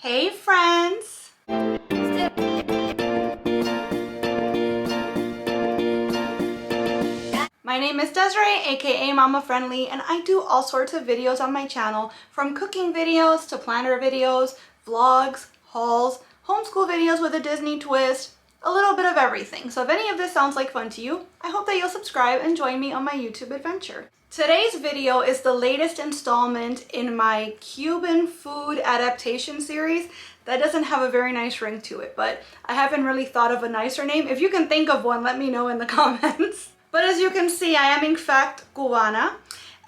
Hey friends! My name is Desiree, aka Mama Friendly, and I do all sorts of videos on my channel, from cooking videos to planner videos, vlogs, hauls, homeschool videos with a Disney twist, a little bit of everything. So if any of this sounds like fun to you, I hope that you'll subscribe and join me on my YouTube adventure. Today's video is the latest installment in my Cuban food adaptation series. That doesn't have a very nice ring to it, but I haven't really thought of a nicer name. If you can think of one, let me know in the comments. But as you can see, I am in fact Cubana,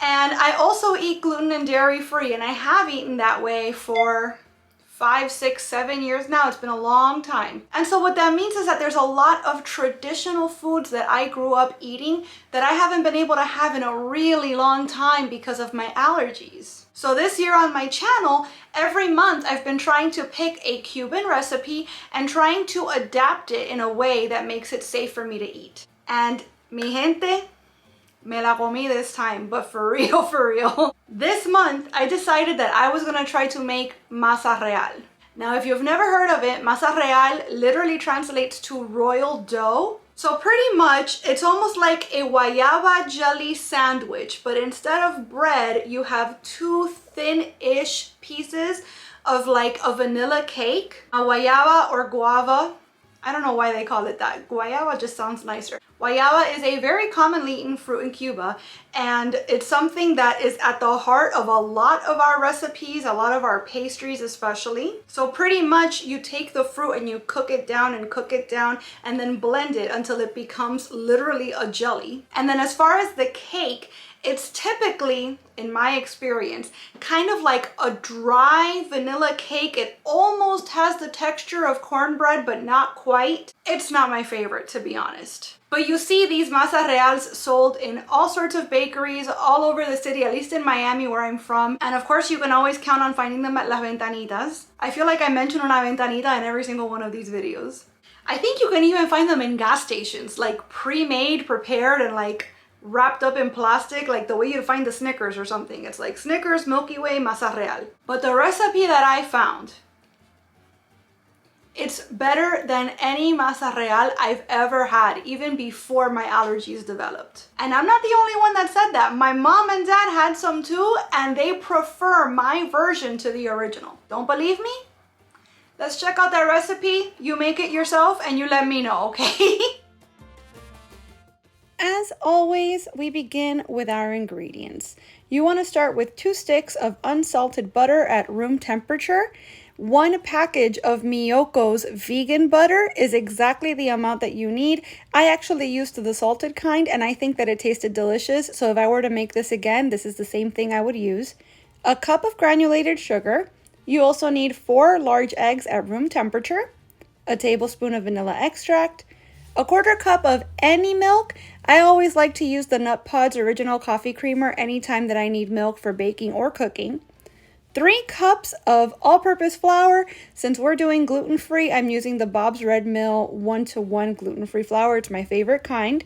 and I also eat gluten and dairy free, and I have eaten that way for 5, 6, 7 years now. It's been a long time. And so what that means is that there's a lot of traditional foods that I grew up eating that I haven't been able to have in a really long time because of my allergies. So this year on my channel, every month I've been trying to pick a Cuban recipe and trying to adapt it in a way that makes it safe for me to eat. And mi gente, me la comí this time, but for real, for real. This month, I decided that I was gonna try to make Masa Real. Now, if you've never heard of it, Masa Real literally translates to royal dough. So pretty much, it's almost like a guayaba jelly sandwich, but instead of bread, you have two thin-ish pieces of like a vanilla cake, a guayaba or guava. I don't know why they call it that. Guayaba just sounds nicer. Guayaba is a very commonly eaten fruit in Cuba, and it's something that is at the heart of a lot of our recipes, a lot of our pastries especially. So pretty much you take the fruit and you cook it down and cook it down and then blend it until it becomes literally a jelly. And then as far as the cake, it's typically, in my experience, kind of like a dry vanilla cake. It almost has the texture of cornbread, but not quite. It's not my favorite, to be honest. But you see these Masa Reals sold in all sorts of bakeries all over the city, at least in Miami where I'm from. And of course, you can always count on finding them at Las Ventanitas. I feel like I mention una ventanita in every single one of these videos. I think you can even find them in gas stations, like pre-made, prepared, and like wrapped up in plastic, like the way you'd find the Snickers or something. It's like Snickers, Milky Way, Masa Real. But the recipe that I found, it's better than any Masa Real I've ever had, even before my allergies developed. And I'm not the only one that said that. My mom and dad had some too, and they prefer my version to the original. Don't believe me? Let's check out that recipe. You make it yourself and you let me know, okay? As always, we begin with our ingredients. You want to start with 2 sticks of unsalted butter at room temperature. 1 package of Miyoko's vegan butter is exactly the amount that you need. I actually used the salted kind and I think that it tasted delicious. So if I were to make this again, this is the same thing I would use. A cup of granulated sugar. You also need 4 large eggs at room temperature. A tablespoon of vanilla extract. A 1/4 cup of any milk. I always like to use the Nut Pods Original Coffee Creamer anytime that I need milk for baking or cooking. 3 cups of all-purpose flour. Since we're doing gluten-free, I'm using the Bob's Red Mill 1-to-1 gluten-free flour. It's my favorite kind.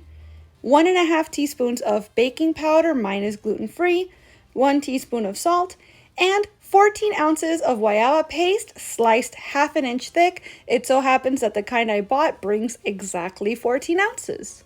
1½ teaspoons of baking powder, mine is gluten-free. 1 teaspoon of salt, and 14 ounces of guayaba paste, sliced 1/2 inch thick. It so happens that the kind I bought brings exactly 14 ounces.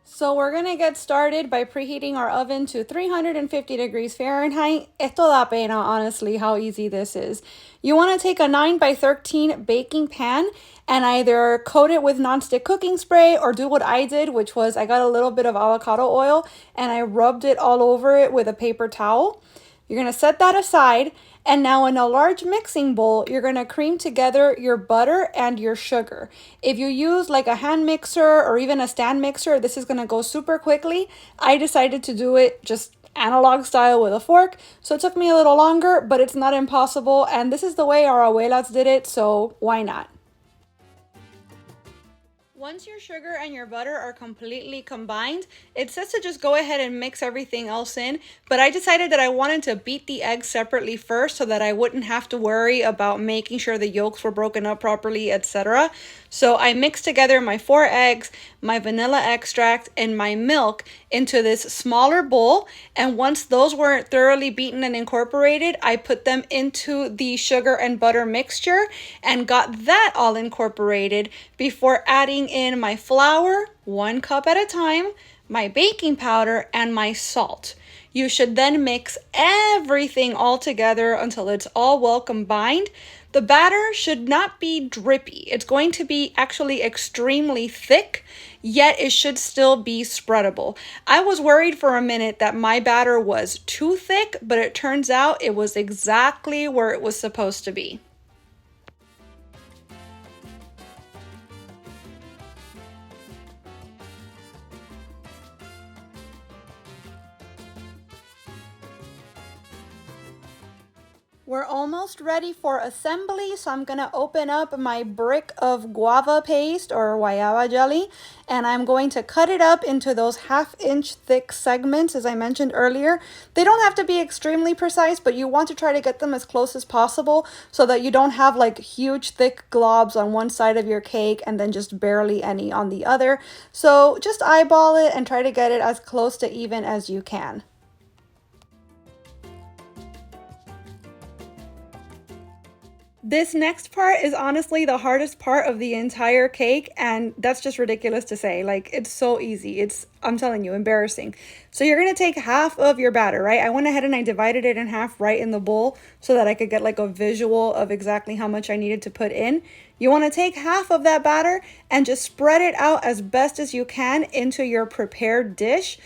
So we're gonna get started by preheating our oven to 350 degrees Fahrenheit. Esto da pena, honestly, how easy this is. You wanna take a 9x13 baking pan and either coat it with nonstick cooking spray or do what I did, which was I got a little bit of avocado oil and I rubbed it all over it with a paper towel. You're gonna set that aside, and now in a large mixing bowl, you're gonna cream together your butter and your sugar. If you use like a hand mixer or even a stand mixer, this is gonna go super quickly. I decided to do it just analog style with a fork, so it took me a little longer, but it's not impossible, and this is the way our abuelas did it, so why not? Once your sugar and your butter are completely combined, it says to just go ahead and mix everything else in, but I decided that I wanted to beat the eggs separately first so that I wouldn't have to worry about making sure the yolks were broken up properly, etc. So I mixed together my 4 eggs, my vanilla extract, and my milk into this smaller bowl, and once those were thoroughly beaten and incorporated, I put them into the sugar and butter mixture and got that all incorporated before adding in my flour, 1 cup at a time, my baking powder, and my salt. You should then mix everything all together until it's all well combined. The batter should not be drippy. It's going to be actually extremely thick, yet it should still be spreadable. I was worried for a minute that my batter was too thick, but it turns out it was exactly where it was supposed to be. We're almost ready for assembly, so I'm gonna open up my brick of guava paste or guayaba jelly, and I'm going to cut it up into those 1/2 inch thick segments, as I mentioned earlier. They don't have to be extremely precise, but you want to try to get them as close as possible so that you don't have like huge thick globs on one side of your cake and then just barely any on the other. So just eyeball it and try to get it as close to even as you can. This next part is honestly the hardest part of the entire cake, and that's just ridiculous to say. Like, it's so easy. I'm telling you, embarrassing. So you're gonna take half of your batter, right? I went ahead and I divided it in half right in the bowl so that I could get like a visual of exactly how much I needed to put in. You wanna take half of that batter and just spread it out as best as you can into your prepared dish.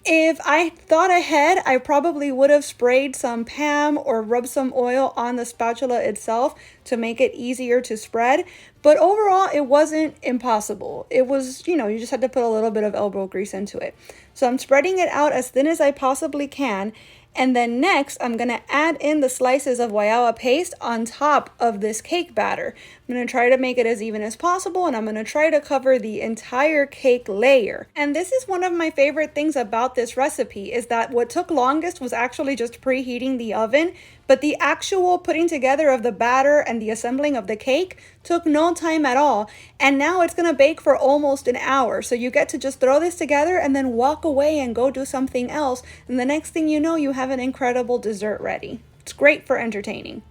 If I thought ahead, I probably would have sprayed some Pam or rubbed some oil on the spatula itself to make it easier to spread. But overall, it wasn't impossible. It was, you just had to put a little bit of elbow grease into it. So I'm spreading it out as thin as I possibly can. And then next, I'm gonna add in the slices of guayaba paste on top of this cake batter. I'm gonna try to make it as even as possible, and I'm gonna try to cover the entire cake layer. And this is one of my favorite things about this recipe, is that what took longest was actually just preheating the oven, but the actual putting together of the batter and the assembling of the cake took no time at all. And now it's gonna bake for almost an hour. So you get to just throw this together and then walk away and go do something else. And the next thing you know, you have an incredible dessert ready. It's great for entertaining.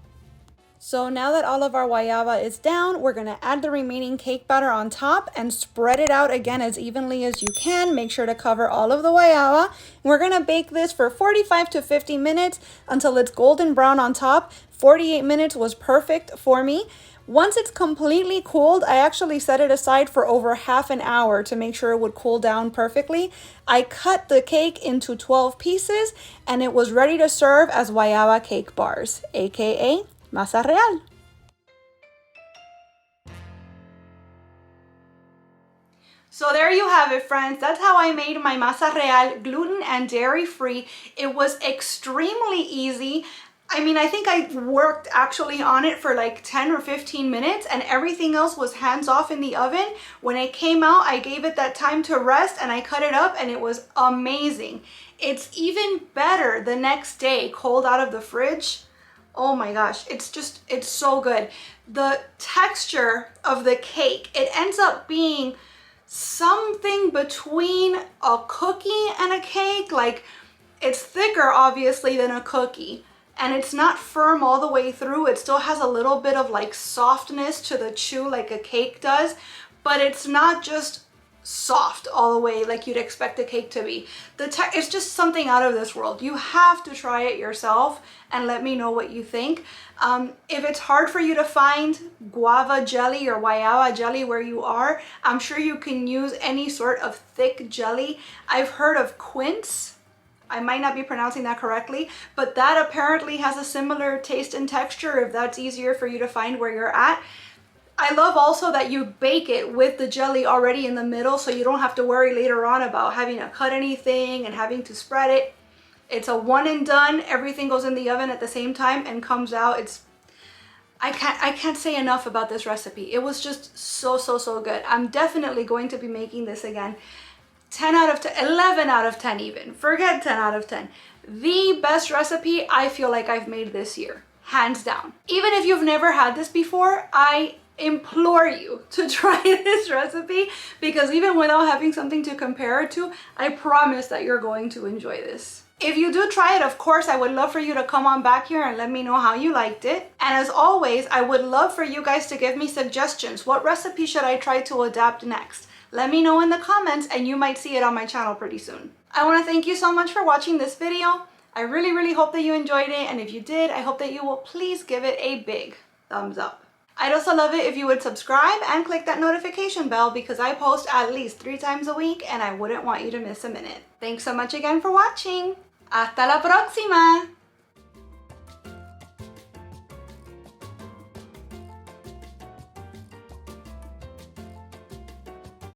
So now that all of our guayaba is down, we're gonna add the remaining cake batter on top and spread it out again as evenly as you can. Make sure to cover all of the guayaba. We're gonna bake this for 45 to 50 minutes until it's golden brown on top. 48 minutes was perfect for me. Once it's completely cooled, I actually set it aside for over half an hour to make sure it would cool down perfectly. I cut the cake into 12 pieces and it was ready to serve as guayaba cake bars, aka Masa Real. So there you have it, friends. That's how I made my Masa Real gluten and dairy free. It was extremely easy. I mean, I think I worked actually on it for like 10 or 15 minutes and everything else was hands off in the oven. When it came out, I gave it that time to rest and I cut it up and it was amazing. It's even better the next day, cold out of the fridge. Oh my gosh, it's so good. The texture of the cake, it ends up being something between a cookie and a cake. Like, it's thicker obviously than a cookie and it's not firm all the way through. It still has a little bit of like softness to the chew like a cake does, but it's not just soft all the way like you'd expect a cake to be. It's just something out of this world. You have to try it yourself and let me know what you think. If it's hard for you to find guava jelly or guayaba jelly where you are, I'm sure you can use any sort of thick jelly. I've heard of quince. I might not be pronouncing that correctly, but that apparently has a similar taste and texture if that's easier for you to find where you're at. I love also that you bake it with the jelly already in the middle so you don't have to worry later on about having to cut anything and having to spread it. It's a one and done. Everything goes in the oven at the same time and comes out. I can't say enough about this recipe. It was just so good. I'm definitely going to be making this again. 10 out of 10, 11 out of 10 even. Forget 10 out of 10. The best recipe I feel like I've made this year, hands down. Even if you've never had this before, I implore you to try this recipe, because even without having something to compare it to, I promise that you're going to enjoy this. If you do try it, of course, I would love for you to come on back here and let me know how you liked it. And as always, I would love for you guys to give me suggestions. What recipe should I try to adapt next? Let me know in the comments and you might see it on my channel pretty soon. I want to thank you so much for watching this video. I really hope that you enjoyed it, and if you did, I hope that you will please give it a big thumbs up. I'd also love it if you would subscribe and click that notification bell, because I post at least 3 times a week and I wouldn't want you to miss a minute. Thanks so much again for watching. Hasta la próxima!